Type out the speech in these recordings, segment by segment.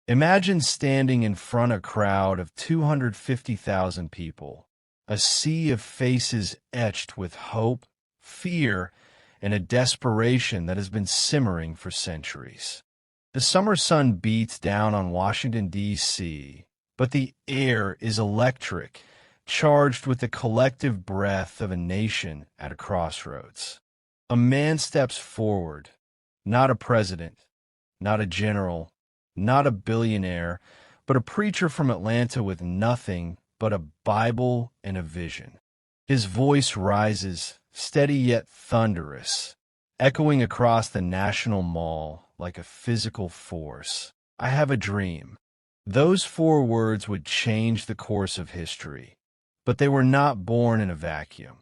Imagine standing in front of a crowd of 250,000 people, a sea of faces etched with hope, fear, and a desperation that has been simmering for centuries. The summer sun beats down on Washington, D.C., but the air is electric, charged with the collective breath of a nation at a crossroads. A man steps forward, not a president, not a general, not a billionaire, but a preacher from Atlanta with nothing but a Bible and a vision. His voice rises, steady yet thunderous, echoing across the National Mall like a physical force. I have a dream. Those 4 words would change the course of history, but they were not born in a vacuum.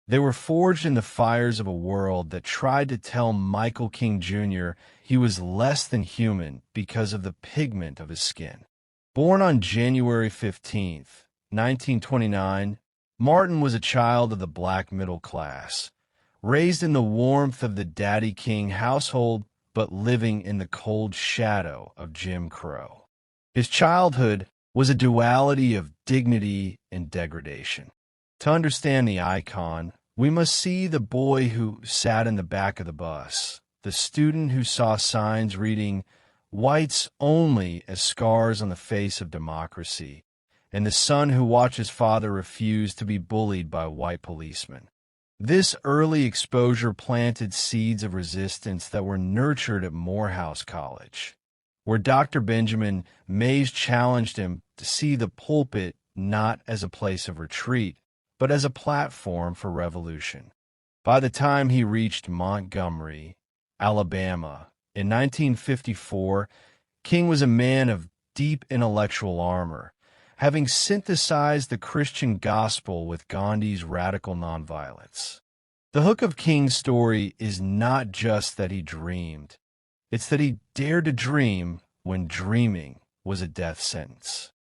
They were forged in the fires of a world that tried to tell Michael King Jr. he was less than human because of the pigment of his skin. Born on January 15, 1929, Martin was a child of the black middle class, raised in the warmth of the Daddy King household but living in the cold shadow of Jim Crow. His childhood was a duality of dignity and degradation. To understand the icon, we must see the boy who sat in the back of the bus, the student who saw signs reading, "Whites only," as scars on the face of democracy, and the son who watched his father refuse to be bullied by white policemen. This early exposure planted seeds of resistance that were nurtured at Morehouse College, where Dr. Benjamin Mays challenged him to see the pulpit not as a place of retreat, but as a platform for revolution. By the time he reached Montgomery, Alabama, in 1954, King was a man of deep intellectual armor, having synthesized the Christian gospel with Gandhi's radical nonviolence. The hook of King's story is not just that he dreamed, it's that he dared to dream when dreaming was a death sentence.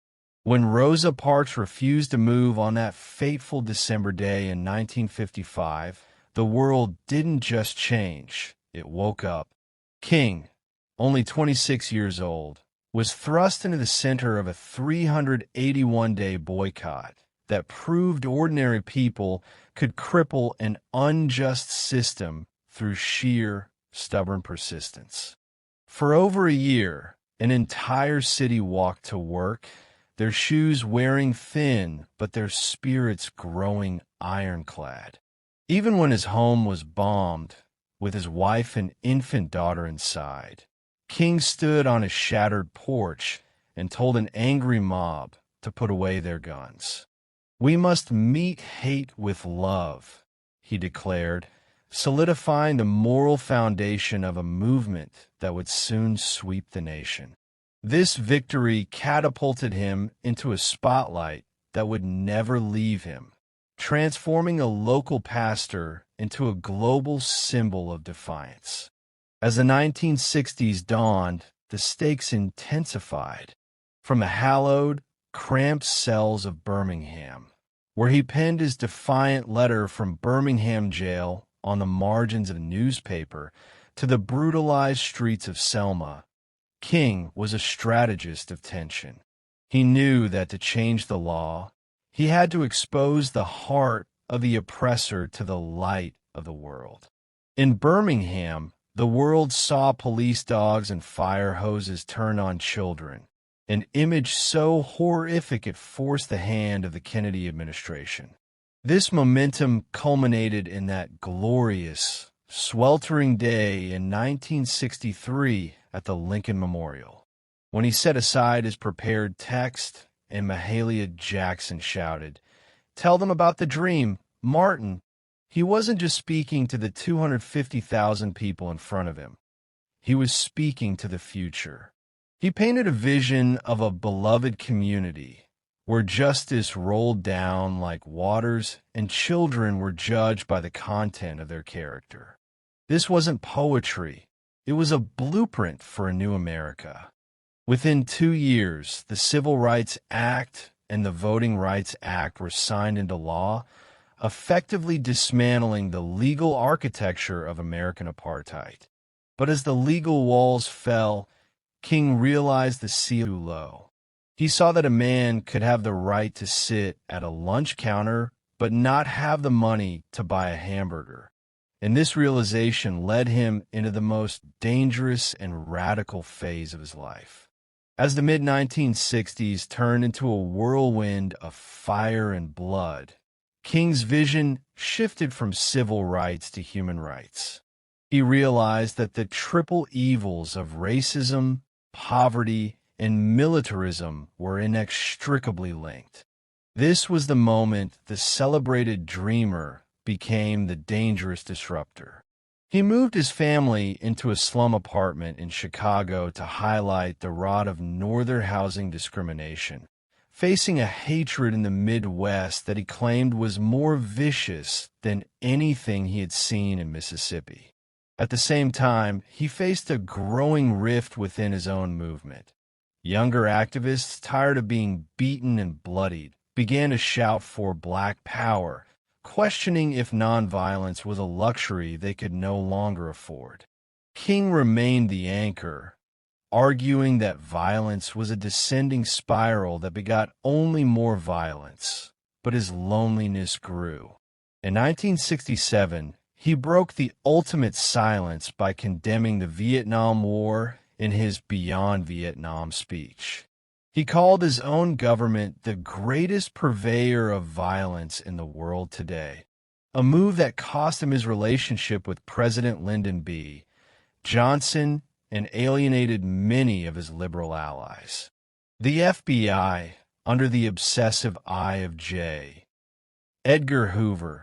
When Rosa Parks refused to move on that fateful December day in 1955, the world didn't just change, it woke up. King, only 26 years old, was thrust into the center of a 381-day boycott that proved ordinary people could cripple an unjust system through sheer, stubborn persistence. For over a year, an entire city walked to work, their shoes wearing thin, but their spirits growing ironclad. Even when his home was bombed, with his wife and infant daughter inside, King stood on his shattered porch and told an angry mob to put away their guns. "We must meet hate with love," he declared, solidifying the moral foundation of a movement that would soon sweep the nation. This victory catapulted him into a spotlight that would never leave him, transforming a local pastor into a global symbol of defiance. As the 1960s dawned, the stakes intensified. From the hallowed, cramped cells of Birmingham, where he penned his defiant letter from Birmingham jail on the margins of a newspaper, to the brutalized streets of Selma, King was a strategist of tension. He knew that to change the law, he had to expose the heart of the oppressor to the light of the world. In Birmingham, the world saw police dogs and fire hoses turn on children, an image so horrific it forced the hand of the Kennedy administration. This momentum culminated in that glorious, sweltering day in 1963 at the Lincoln Memorial, when he set aside his prepared text and Mahalia Jackson shouted, "Tell them about the dream, Martin." He wasn't just speaking to the 250,000 people in front of him. He was speaking to the future. He painted a vision of a beloved community where justice rolled down like waters and children were judged by the content of their character. This wasn't poetry. It was a blueprint for a new America. Within 2 years, the Civil Rights Act and the Voting Rights Act were signed into law, effectively dismantling the legal architecture of American apartheid. But as the legal walls fell, King realized the ceiling was too low. He saw that a man could have the right to sit at a lunch counter but not have the money to buy a hamburger. And this realization led him into the most dangerous and radical phase of his life. As the mid-1960s turned into a whirlwind of fire and blood, King's vision shifted from civil rights to human rights. He realized that the triple evils of racism, poverty, and militarism were inextricably linked. This was the moment the celebrated dreamer became the dangerous disruptor. He moved his family into a slum apartment in Chicago to highlight the rot of Northern housing discrimination, facing a hatred in the Midwest that he claimed was more vicious than anything he had seen in Mississippi. At the same time, he faced a growing rift within his own movement. Younger activists, tired of being beaten and bloodied, began to shout for Black Power, questioning if nonviolence was a luxury they could no longer afford. King remained the anchor, arguing that violence was a descending spiral that begot only more violence, but his loneliness grew. In 1967, he broke the ultimate silence by condemning the Vietnam War in his Beyond Vietnam speech. He called his own government the greatest purveyor of violence in the world today, a move that cost him his relationship with President Lyndon B. Johnson and alienated many of his liberal allies. The FBI, under the obsessive eye of J. Edgar Hoover,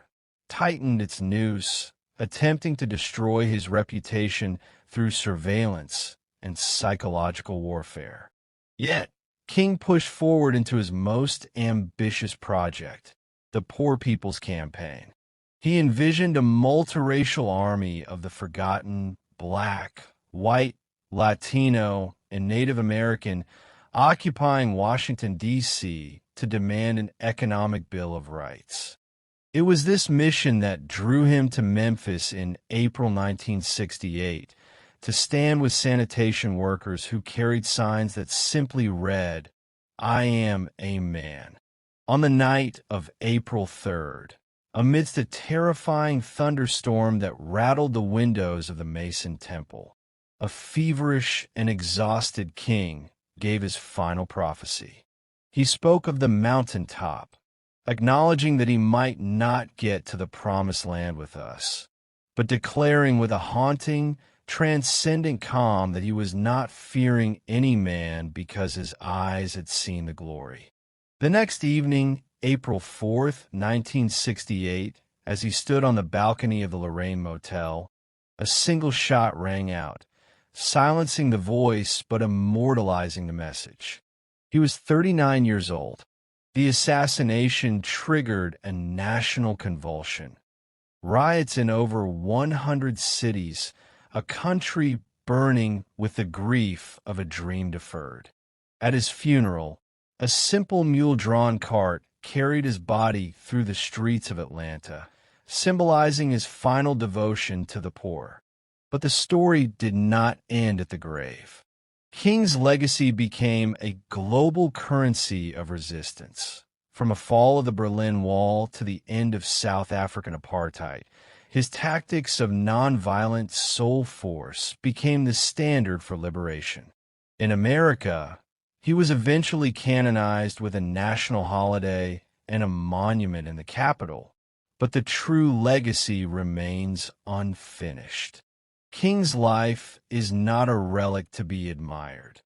tightened its noose, attempting to destroy his reputation through surveillance and psychological warfare. Yet, King pushed forward into his most ambitious project, the Poor People's Campaign. He envisioned a multiracial army of the forgotten Black, White, Latino, and Native American occupying Washington, D.C. to demand an economic Bill of Rights. It was this mission that drew him to Memphis in April 1968 to stand with sanitation workers who carried signs that simply read, "I am a man." On the night of April 3rd, amidst a terrifying thunderstorm that rattled the windows of the Mason Temple, a feverish and exhausted King gave his final prophecy. He spoke of the mountaintop, acknowledging that he might not get to the promised land with us, but declaring with a haunting, transcendent calm that he was not fearing any man because his eyes had seen the glory. The next evening, April 4th, 1968, as he stood on the balcony of the Lorraine Motel, a single shot rang out, silencing the voice but immortalizing the message. He was 39 years old. The assassination triggered a national convulsion. Riots in over 100 cities, a country burning with the grief of a dream deferred. At his funeral, a simple mule-drawn cart carried his body through the streets of Atlanta, symbolizing his final devotion to the poor. But the story did not end at the grave. King's legacy became a global currency of resistance. From a fall of the Berlin Wall to the end of South African apartheid, his tactics of nonviolent soul force became the standard for liberation. In America, he was eventually canonized with a national holiday and a monument in the Capitol, but the true legacy remains unfinished. King's life is not a relic to be admired.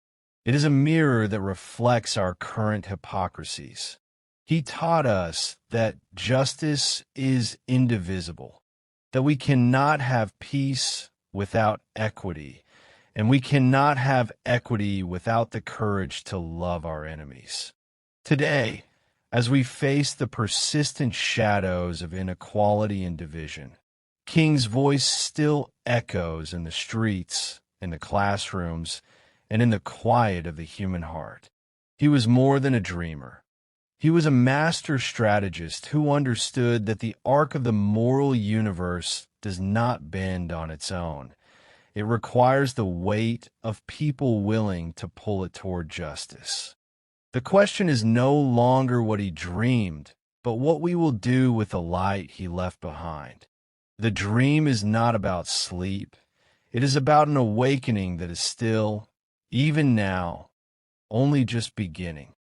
It is a mirror that reflects our current hypocrisies. He taught us that justice is indivisible, that we cannot have peace without equity, and we cannot have equity without the courage to love our enemies. Today, as we face the persistent shadows of inequality and division, King's voice still echoes in the streets, in the classrooms, and in the quiet of the human heart. He was more than a dreamer. He was a master strategist who understood that the arc of the moral universe does not bend on its own. It requires the weight of people willing to pull it toward justice. The question is no longer what he dreamed, but what we will do with the light he left behind. The dream is not about sleep. It is about an awakening that is still, even now, only just beginning.